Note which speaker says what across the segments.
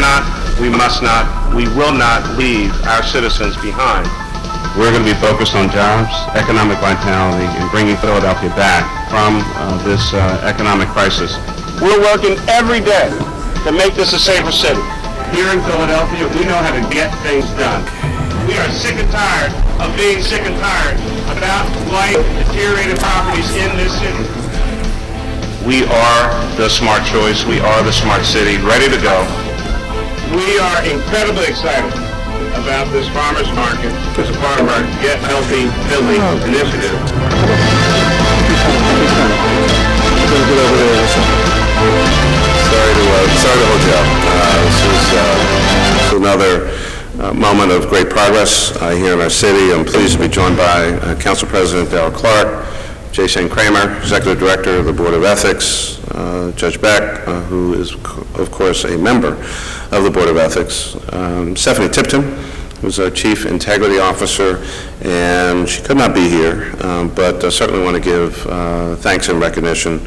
Speaker 1: cannot, we must not, we will not leave our citizens behind. We're going to be focused on jobs, economic vitality, and bringing Philadelphia back from this economic crisis. We're working every day to make this a safer city. Here in Philadelphia, we know how to get things done. We are sick and tired of being sick and tired about life deteriorated properties in this city. We are the smart choice. We are the smart city, ready to go. We are incredibly excited about this farmers market as a part of our Get Healthy Philly initiative.
Speaker 2: Sorry to hold you up. This is another moment of great progress here in our city. I'm pleased to be joined by Council President Darrell Clarke, J. Shane Kramer, Executive Director of the Board of Ethics, Judge Beck, who is, of course, a member of the Board of Ethics, Stephanie Tipton, who's our Chief Integrity Officer, and she could not be here, but certainly want to give thanks and recognition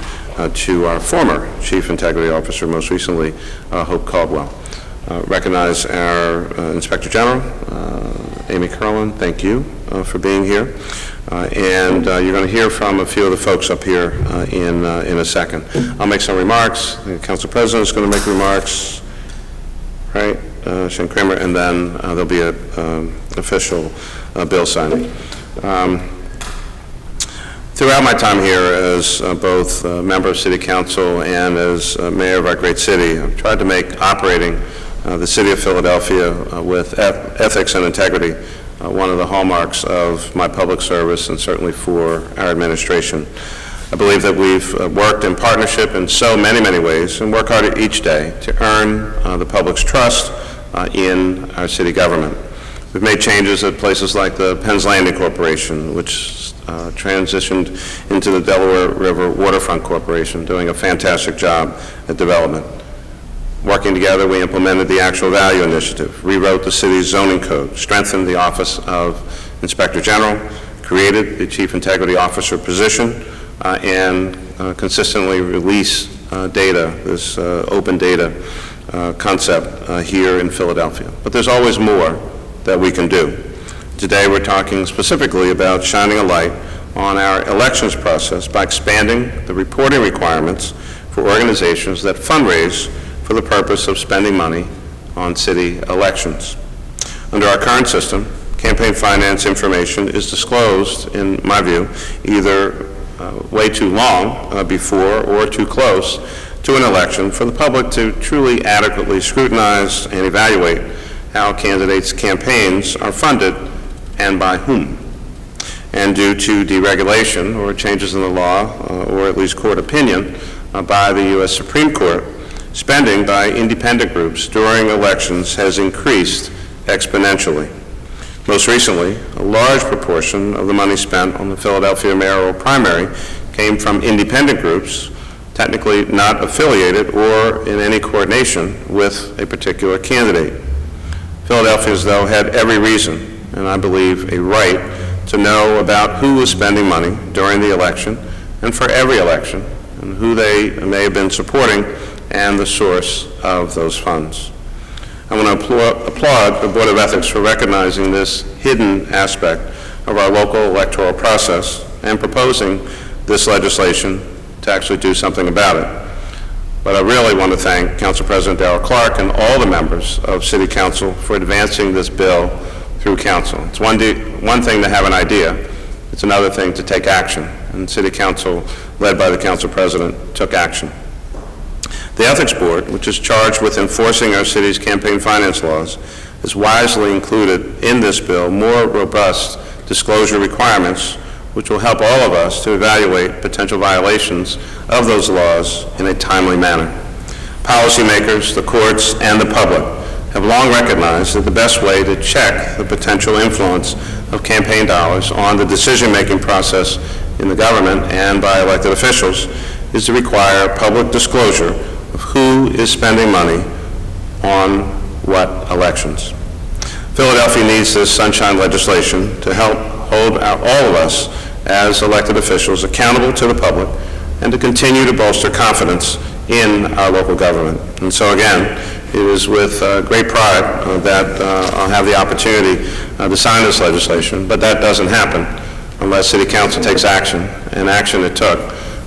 Speaker 2: to our former Chief Integrity Officer, most recently, Hope Caldwell. Recognize our Inspector General, Amy Curlin. Thank you for being here. And you're going to hear from a few of the folks up here in a second. I'll make some remarks. The Council President is going to make remarks, right? Shane Kramer, and then there'll be an official bill signing. Throughout my time here as both member of City Council and as mayor of our great city, I've tried to make operating the city of Philadelphia with ethics and integrity one of the hallmarks of my public service and certainly for our administration. I believe that we've worked in partnership in so many, many ways and work hard each day to earn the public's trust in our city government. We've made changes at places like the Penn's Landing Corporation, which transitioned into the Delaware River Waterfront Corporation, doing a fantastic job at development. Working together, we implemented the Actual Value Initiative, rewrote the city's zoning code, strengthened the Office of Inspector General, created the Chief Integrity Officer position, and consistently release data, this open data concept here in Philadelphia. But there's always more that we can do. Today we're talking specifically about shining a light on our elections process by expanding the reporting requirements for organizations that fundraise for the purpose of spending money on city elections. Under our current system, campaign finance information is disclosed, in my view, either way too long before or too close to an election for the public to truly adequately scrutinize and evaluate how candidates' campaigns are funded and by whom. And due to deregulation or changes in the law, or at least court opinion, by the U.S. Supreme Court, spending by independent groups during elections has increased exponentially. Most recently, a large proportion of the money spent on the Philadelphia mayoral primary came from independent groups, technically not affiliated or in any coordination with a particular candidate. Philadelphians, though, had every reason, and I believe a right, to know about who was spending money during the election and for every election, and who they may have been supporting and the source of those funds. I want to applaud the Board of Ethics for recognizing this hidden aspect of our local electoral process and proposing this legislation to actually do something about it. But I really want to thank Council President Darrell Clarke and all the members of City Council for advancing this bill through Council. It's one thing to have an idea, it's another thing to take action, and City Council, led by the Council President, took action. The Ethics Board, which is charged with enforcing our city's campaign finance laws, has wisely included in this bill more robust disclosure requirements, which will help all of us to evaluate potential violations of those laws in a timely manner. Policymakers, the courts, and the public have long recognized that the best way to check the potential influence of campaign dollars on the decision-making process in the government and by elected officials is to require public disclosure of who is spending money on what elections. Philadelphia needs this sunshine legislation to help hold all of us as elected officials accountable to the public and to continue to bolster confidence in our local government. And so again, It is with great pride that I'll have the opportunity to sign this legislation, but that doesn't happen unless City Council takes action, and action it took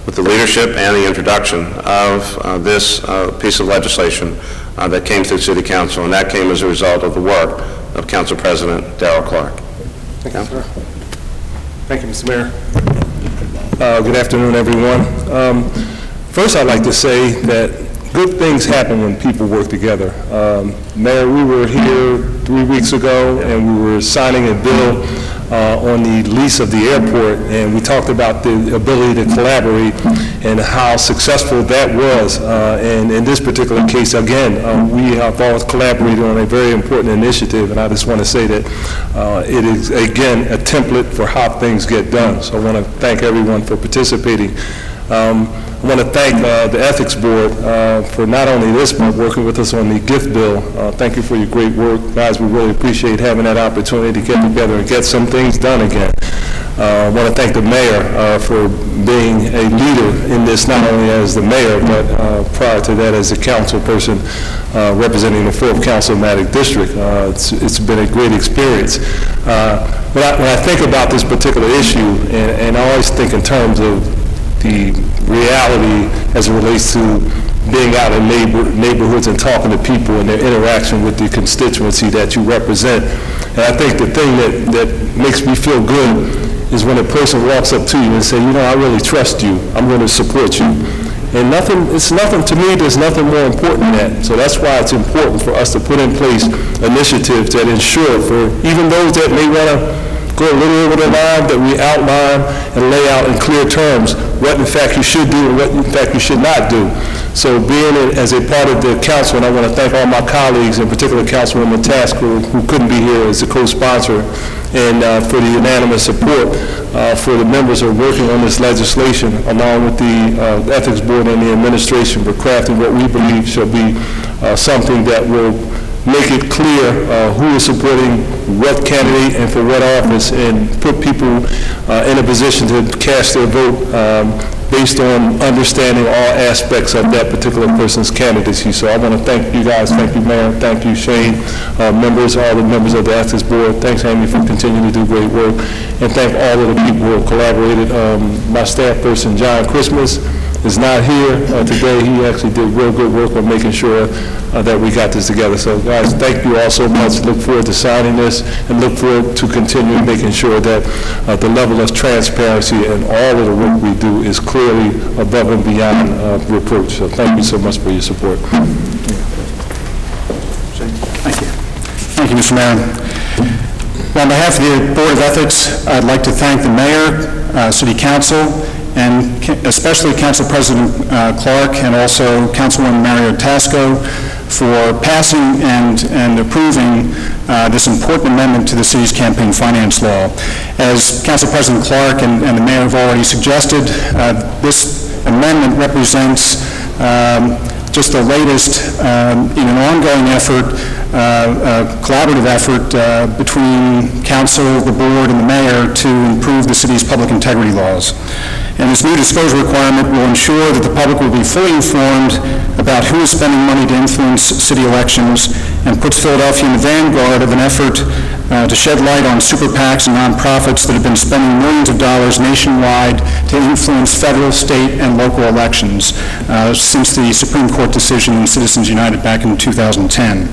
Speaker 2: with the leadership and the introduction of this piece of legislation that came through City Council, and that came as a result of the work of Council President Darrell Clarke.
Speaker 3: Thank you, sir. Thank you, Mr. Mayor. Good afternoon, everyone. First, I'd like to say that good things happen when people work together. Mayor, we were here 3 weeks ago, and we were signing a bill on the lease of the airport, and we talked about the ability to collaborate and how successful that was. And in this particular case, again, we have always collaborated on a very important initiative, and I just want to say that it is, again, a template for how things get done. So I want to thank everyone for participating. I want to thank the Ethics Board for not only this, but working with us on the gift bill. Thank you for your great work. Guys, we really appreciate having that opportunity to get together and get some things done again. I want to thank the mayor for being a leader in this, not only as the mayor, but prior to that as a council person representing the 4th Councilmatic District. It's been a great experience. When I think about this particular issue, and I always think in terms of the reality as it relates to being out in neighborhoods and talking to people and their interaction with the constituency that you represent. And I think the thing that makes me feel good is when a person walks up to you and say, you know, I really trust you, I'm going to support you. And there's nothing more important than that. So that's why it's important for us to put in place initiatives that ensure for even those that may want to go a little over the line, that we outline and lay out in clear terms what in fact you should do and what in fact you should not do. So being as a part of the council, and I want to thank all my colleagues, in particular Councilwoman Tasker, who couldn't be here as a co-sponsor, and for the unanimous support for the members who are working on this legislation, along with the Ethics Board and the administration for crafting what we believe shall be something that will make it clear who is supporting what candidate and for what office, and put people in a position to cast their vote based on understanding all aspects of that particular person's candidacy. So I want to thank you guys. Thank you, Mayor. Thank you, Shane. Members, all the members of the Ethics Board. Thanks, Amy, for continuing to do great work. And thank all of the people who have collaborated. My staff person, John Christmas, is not here today. He actually did real good work on making sure that we got this together. So guys, thank you all so much. Look forward to signing this, and look forward to continuing making sure that the level of transparency and all of the work we do is clearly above and beyond reproach. So thank you so much for your support.
Speaker 4: Thank you. Thank you, Mr. Mayor. On behalf of the Board of Ethics, I'd like to thank the Mayor, City Council, and especially Council President Clarke, and also Councilwoman Mario Tasco, for passing and approving this important amendment to the city's campaign finance law. As Council President Clarke and the Mayor have already suggested, this amendment represents just the latest in an ongoing effort, collaborative effort between Council, the Board, and the Mayor to improve the city's public integrity laws. And this new disclosure requirement will ensure that the public will be fully informed about who is spending money to influence city elections, and puts Philadelphia in the vanguard of an effort to shed light on super PACs and nonprofits that have been spending millions of dollars nationwide to influence federal, state, and local elections since the Supreme Court decision in Citizens United back in 2010.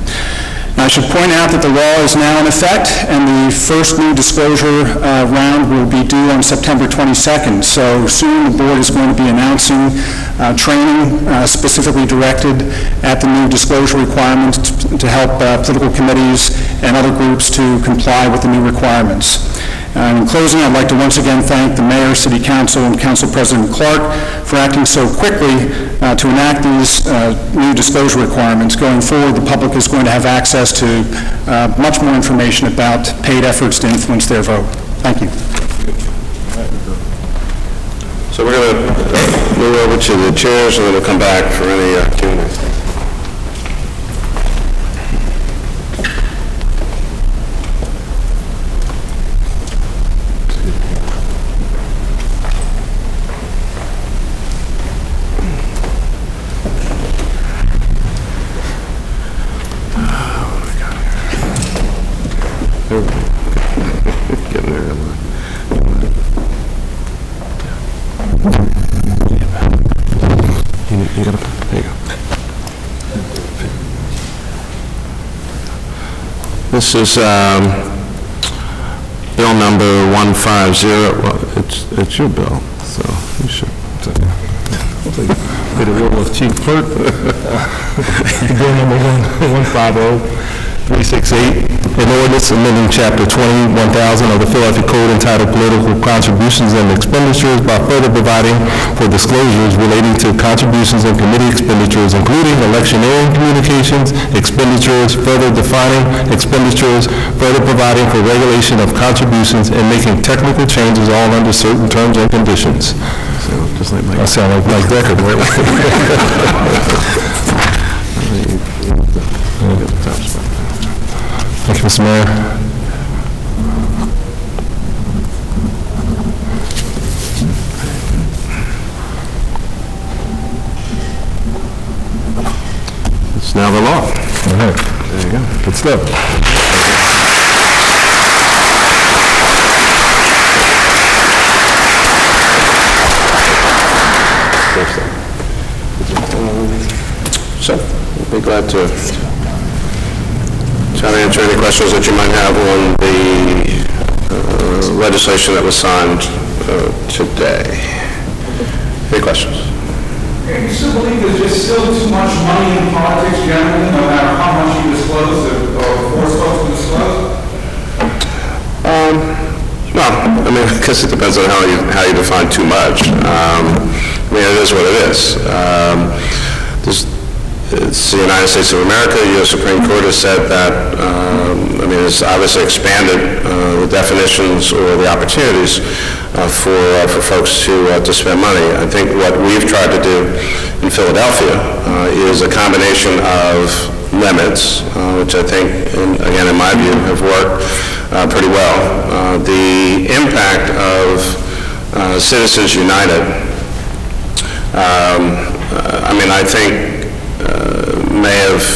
Speaker 4: I should point out that the law is now in effect, and the first new disclosure round will be due on September 22nd. So soon the board is going to be announcing training specifically directed at the new disclosure requirements to help political committees and other groups to comply with the new requirements. In closing, I'd like to once again thank the Mayor, City Council, and Council President Clarke for acting so quickly to enact these new disclosure requirements. Going forward, the public is going to have access to much more information about paid efforts to influence their vote. Thank you.
Speaker 2: So we're going to move over to the chairs, and then we'll come back for any Q&A. This is bill number 150. Well, it's your bill, so you should.
Speaker 3: Did a role of chief clerk. Bill number 150-368, an ordinance amending Chapter 20-1000 of the Philadelphia Code entitled Political Contributions and Expenditures by further providing for disclosures relating to contributions and committee expenditures, including electioneering communications, expenditures, further defining expenditures, further providing for regulation of contributions, and making technical changes all under certain terms and conditions.
Speaker 2: Just like
Speaker 3: I sound like Mike Decker, right? Thank you, Mr. Mayor.
Speaker 2: It's now the law.
Speaker 3: All right.
Speaker 2: There you go.
Speaker 3: Good stuff.
Speaker 2: So, we'll be glad to try to answer any questions that you might have on the legislation that was signed today. Any questions?
Speaker 5: Okay, you still believe there's just still too much money in politics generally, no matter how much you disclose or force folks to disclose?
Speaker 2: No, I mean, I guess it depends on how you define too much. I mean, it is what it is. It's the United States of America. The U.S. Supreme Court has said that, I mean, it's obviously expanded the definitions or the opportunities for folks to spend money. I think what we've tried to do in Philadelphia is a combination of limits, which I think, again, in my view, have worked pretty well. The impact of Citizens United, I mean, I think may have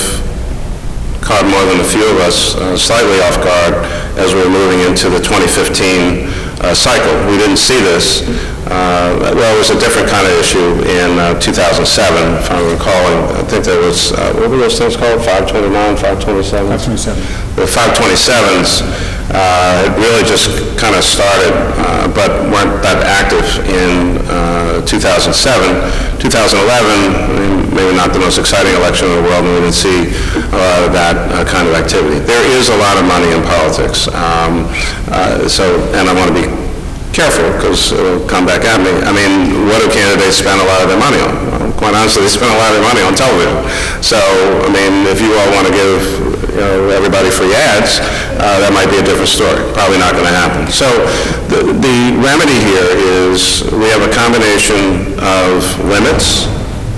Speaker 2: caught more than a few of us slightly off guard as we were moving into the 2015 cycle. We didn't see this. Well, it was a different kind of issue in 2007, if I'm recalling. I think there was, what were those things called? 529, 527? 527. The 527s really just kind of started, but weren't that active in 2007. 2011, maybe not the most exciting election in the world, and we didn't see that kind of activity. There is a lot of money in politics, and I want to be careful because it'll come back at me. I mean, what do candidates spend a lot of their money on? Well, quite honestly, they spend a lot of their money on television. So, I mean, if you all want to give everybody free ads, that might be a different story. Probably not going to happen. So the remedy here is we have a combination of limits,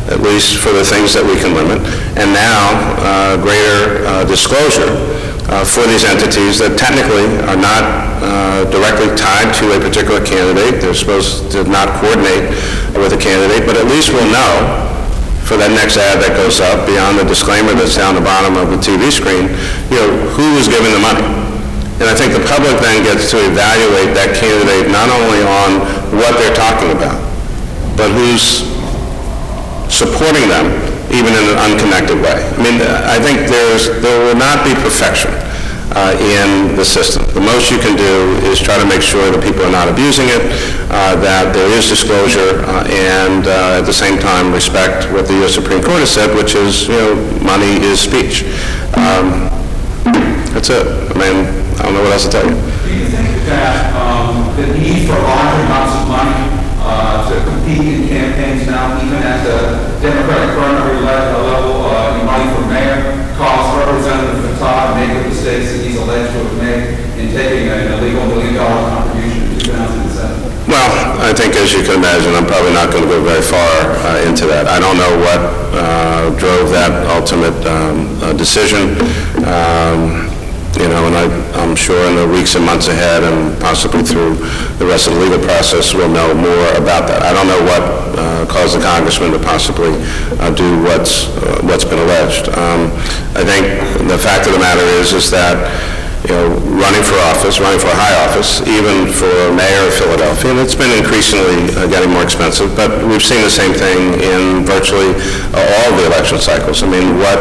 Speaker 2: at least for the things that we can limit, and now greater disclosure for these entities that technically are not directly tied to a particular candidate. They're supposed to not coordinate with a candidate, but at least we'll know for that next ad that goes up, beyond the disclaimer that's down the bottom of the TV screen, who is giving the money. And I think the public then gets to evaluate that candidate not only on what they're talking about, but who's supporting them, even in an unconnected way. I mean, I think there will not be perfection in the system. The most you can do is try to make sure that people are not abusing it, that there is disclosure, and at the same time respect what the U.S. Supreme Court has said, which is, money is speech. That's it. I mean, I don't know what else to tell you.
Speaker 5: Do you think that the need for large amounts of money to compete in campaigns now, even at the Democratic primary level, money for mayor, costs Representative Phila make of the mistakes that he's alleged to have made in taking an illegal $1 million contribution in 2007?
Speaker 2: Well, I think, as you can imagine, I'm probably not going to go very far into that. I don't know what drove that ultimate decision. And I'm sure in the weeks and months ahead, and possibly through the rest of the legal process, we'll know more about that. I don't know what caused the congressman to possibly do what's been alleged. I think the fact of the matter is that running for office, running for a high office, even for mayor of Philadelphia, and it's been increasingly getting more expensive, but we've seen the same thing in virtually all the election cycles. I mean, what,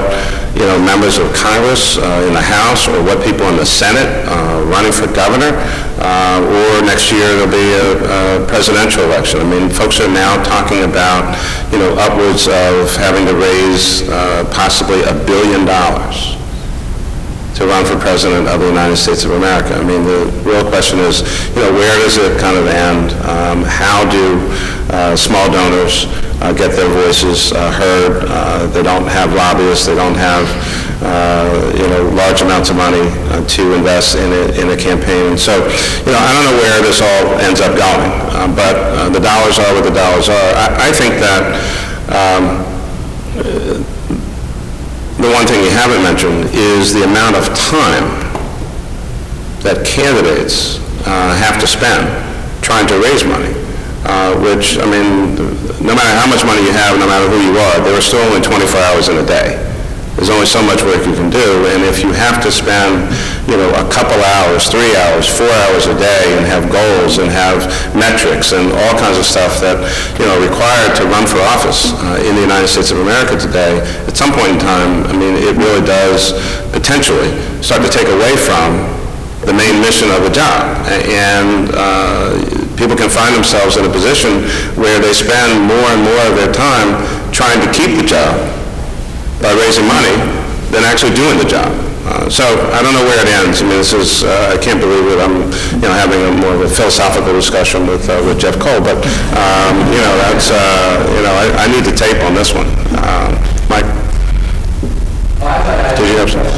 Speaker 2: members of Congress in the House, or what people in the Senate running for governor, or next year there'll be a presidential election. I mean, folks are now talking about, upwards of having to raise possibly $1 billion to run for president of the United States of America. I mean, the real question is, where does it kind of end? How do small donors get their voices heard? They don't have lobbyists. They don't have, large amounts of money to invest in a campaign. And so, I don't know where this all ends up going, but the dollars are what the dollars are. I think that the one thing you haven't mentioned is the amount of time that candidates have to spend trying to raise money, which, I mean, no matter how much money you have, no matter who you are, there are still only 24 hours in a day. There's only so much work you can do, and if you have to spend, a couple hours, 3 hours, 4 hours a day, and have goals and have metrics and all kinds of stuff that, required to run for office in the United States of America today, at some point in time, I mean, it really does potentially start to take away from the main mission of the job. And people can find themselves in a position where they spend more and more of their time trying to keep the job by raising money than actually doing the job. So I don't know where it ends. I mean, this is, I can't believe that I'm, having a more of a philosophical discussion with Jeff Cole, but, that's, I need the tape on this one. Mike? Did you have something?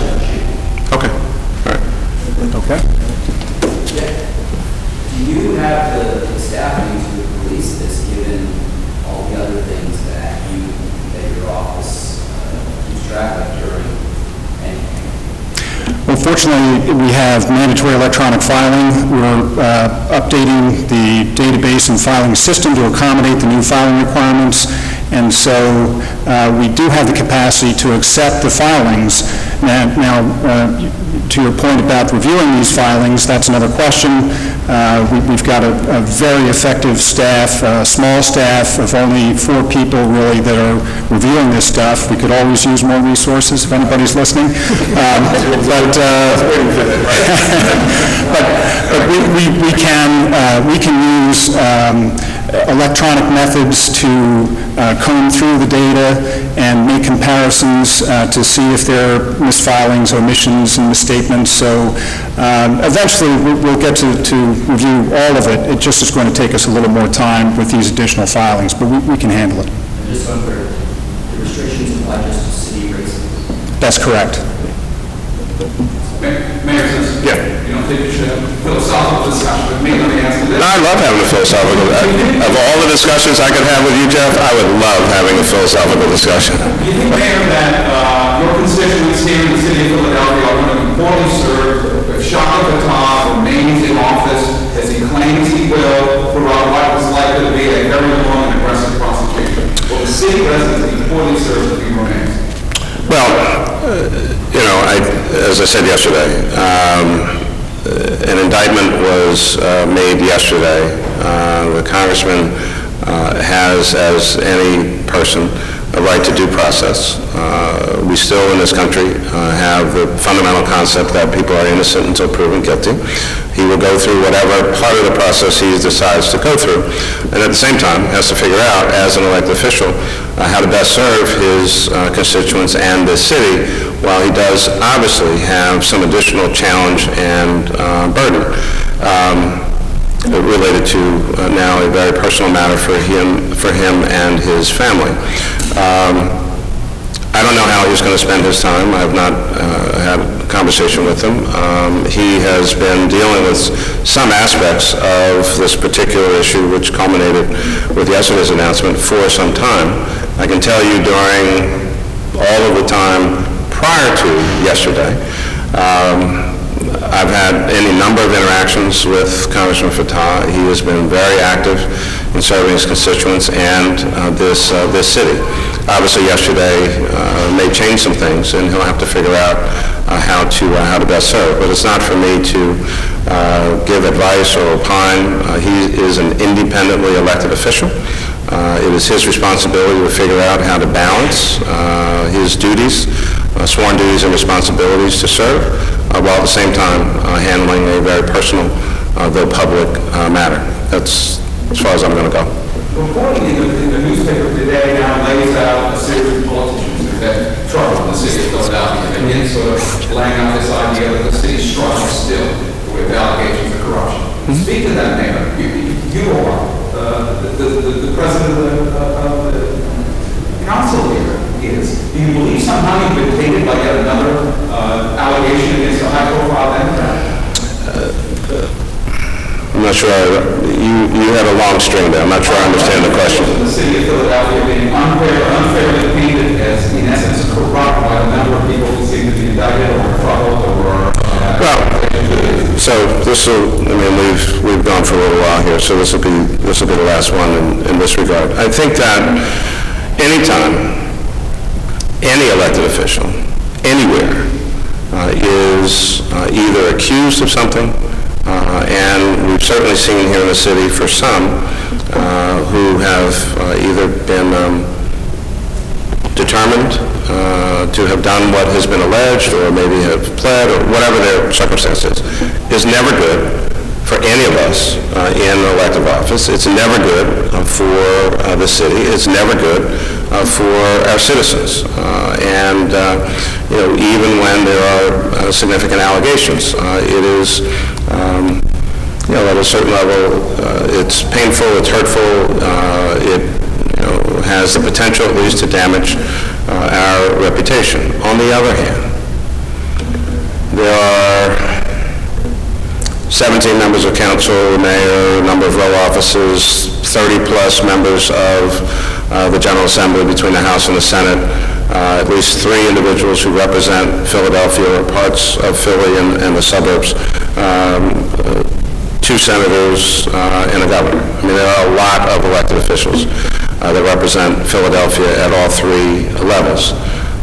Speaker 2: Okay, all right.
Speaker 3: Okay.
Speaker 6: Do you have the staffing to police this, given all the other things that your office keeps track of during anything?
Speaker 4: Well, fortunately, we have mandatory electronic filing. We're updating the database and filing system to accommodate the new filing requirements, and so we do have the capacity to accept the filings. Now, to your point about reviewing these filings, that's another question. We've got a very effective staff, a small staff of only 4 people really that are reviewing this stuff. We could always use more resources if anybody's listening. But we can use electronic methods to comb through the data and make comparisons to see if there are misfilings, omissions, and misstatements. So eventually we'll get to review all of it. It just is going to take us a little more time with these additional filings, but we can handle it.
Speaker 6: And just under the restrictions apply just to city races?
Speaker 4: That's correct.
Speaker 5: Mayor, since you don't think you should have a philosophical discussion with me, let me ask you this.
Speaker 2: No, I love having a philosophical, of all the discussions I could have with you, Jeff, I would love having a philosophical discussion.
Speaker 5: Do you think, Mayor, that your constituents here in the city of Philadelphia are going to be poorly served if Shaka Fatah remains in office as he claims he will throughout what is likely to be a very long and aggressive prosecution? Will the city residents be poorly served if he remains?
Speaker 2: Well, as I said yesterday, an indictment was made yesterday. The congressman has, as any person, a right to due process. We still in this country have the fundamental concept that people are innocent until proven guilty. He will go through whatever part of the process he decides to go through, and at the same time has to figure out, as an elected official, how to best serve his constituents and this city, while he does obviously have some additional challenge and burden related to now a very personal matter for him and his family. I don't know how he's going to spend his time. I have not had a conversation with him. He has been dealing with some aspects of this particular issue, which culminated with yesterday's announcement, for some time. I can tell you during all of the time prior to yesterday, I've had any number of interactions with Congressman Fatah. He has been very active in serving his constituents and this city. Obviously, yesterday may change some things, and he'll have to figure out how to best serve. But it's not for me to give advice or opine. He is an independently elected official. It is his responsibility to figure out how to balance his duties, sworn duties and responsibilities to serve, while at the same time handling a very personal, though public, matter. That's as far as I'm going to go.
Speaker 5: Reporting in the newspaper today now lays out a series of politicians who've had trouble in the city of Philadelphia, and again sort of laying out this idea that the city struggles still with allegations of corruption. Speak to that, Mayor. You are the president of the council here. Do you believe somehow you've been tainted by yet another allegation against a high-profile Democrat?
Speaker 2: I'm not sure. You had a long string there. I'm not sure I understand the question.
Speaker 5: The city of Philadelphia being unfairly painted as, in essence, corrupt by a number of people who seem to be indicted or troubled or...
Speaker 2: So this will, we've gone for a little while here, so this will be the last one in this regard. I think that anytime any elected official, anywhere, is either accused of something, and we've certainly seen here in the city for some who have either been determined to have done what has been alleged or maybe have pled or whatever their circumstances is never good for any of us in elective office. It's never good for the city. It's never good for our citizens. And even when there are significant allegations, it is, at a certain level, it's painful, it's hurtful, it has the potential at least to damage our reputation. On the other hand, there are 17 members of council, the mayor, a number of row offices, 30-plus members of the General Assembly between the House and the Senate, at least 3 individuals who represent Philadelphia or parts of Philly and the suburbs, 2 senators, and a governor. There are a lot of elected officials that represent Philadelphia at all 3 levels.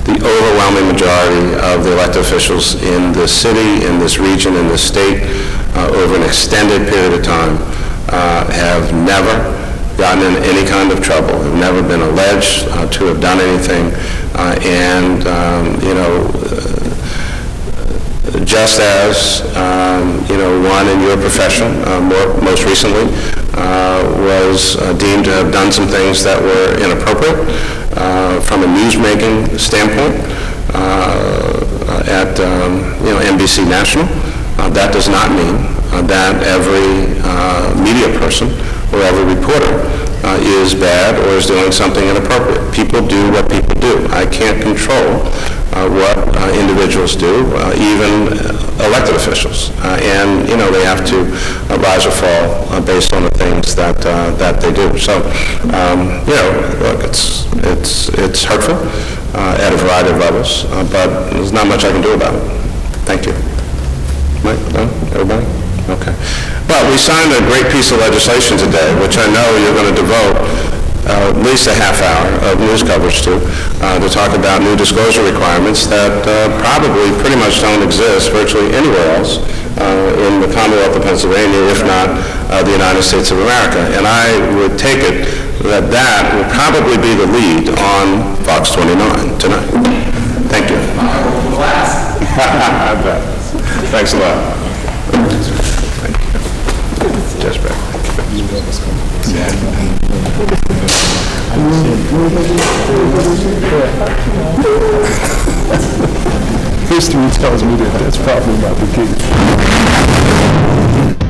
Speaker 2: The overwhelming majority of the elected officials in this city, in this region, in this state, over an extended period of time, have never gotten in any kind of trouble, have never been alleged to have done anything, and just as one in your profession, most recently, was deemed to have done some things that were inappropriate from a news-making standpoint at NBC National. That does not mean that every media person or every reporter is bad or is doing something inappropriate. People do what people do. I can't control what individuals do, even elected officials. And they have to rise or fall based on the things that they do. So, look, it's hurtful at a variety of levels, but there's not much I can do about it. Thank you. Mike, no? Everybody? Okay. Well, we signed a great piece of legislation today, which I know you're going to devote at least a half hour of news coverage to talk about new disclosure requirements that probably pretty much don't exist virtually anywhere else in the Commonwealth of Pennsylvania, if not the United States of America. And I would take it that that will probably be the lead on Fox 29 tonight. Thank you. I bet. Thanks a lot. Thank you. Just back.
Speaker 3: History tells me that that's probably not the case.